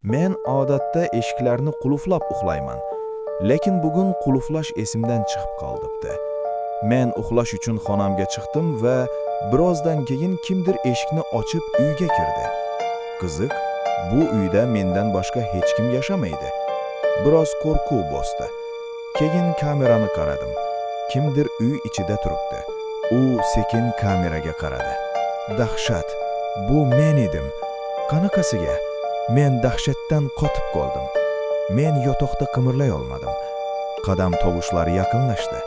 Men odatda eshiklarni qulflab uxlayman, lekin bugun qulflash esimdan chiqib qolibdi. Men uxlash uchun xonamga chiqdim va birozdan keyin kimdir eshikni ochib uyga kirdi. Qiziq, bu uyda mendan boshqa hech kim yashamaydi. Biroz qo'rquv bosdi. Keyin kamerani qaradim. Kimdir uy ichida turibdi. U sekin kameraga qaradi. Dahshat, bu men edim. Qanaqasiga? Men dahshatdan qotib qoldim. Men yotoqda qimirlay olmadim. Qadam tovushlari yaqinlashdi.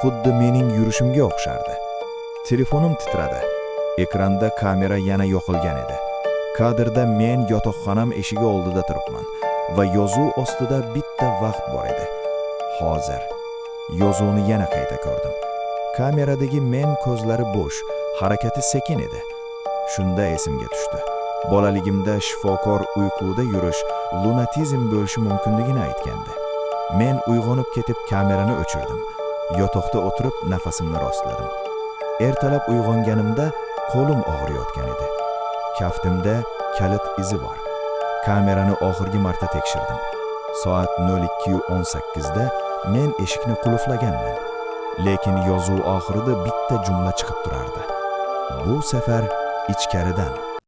Xuddi mening yurishimga o'xshardi. Telefonim titradi. Ekranda kamera yana yoqilgan edi. Kadrda men yotoqxonam eshigi oldida turibman va yozuv ostida bitta vaqt bor edi. Hozir. Yozuvni yana qayta ko'rdim. Kameradagi men ko'zlari bo'sh, harakati sekin edi. Shunda esimga tushdi. Bolaligimda shifokor uyquda yurish lunatizm bo'lishi mumkinligini aytgandi. Men uyg'onib ketib kamerani o'chirdim. Yotoqda o'tirib nafasimni rostladim. Ertalab uyg'onganimda qo'lim og'riyotgan edi. Kaftimda kalit izi bor. Kamerani oxirgi marta tekshirdim. Soat 02:18 da men eshikni qulflaganman. Lekin yozuv oxirida bitta jumla chiqib turardi. Bu safar ichkaridan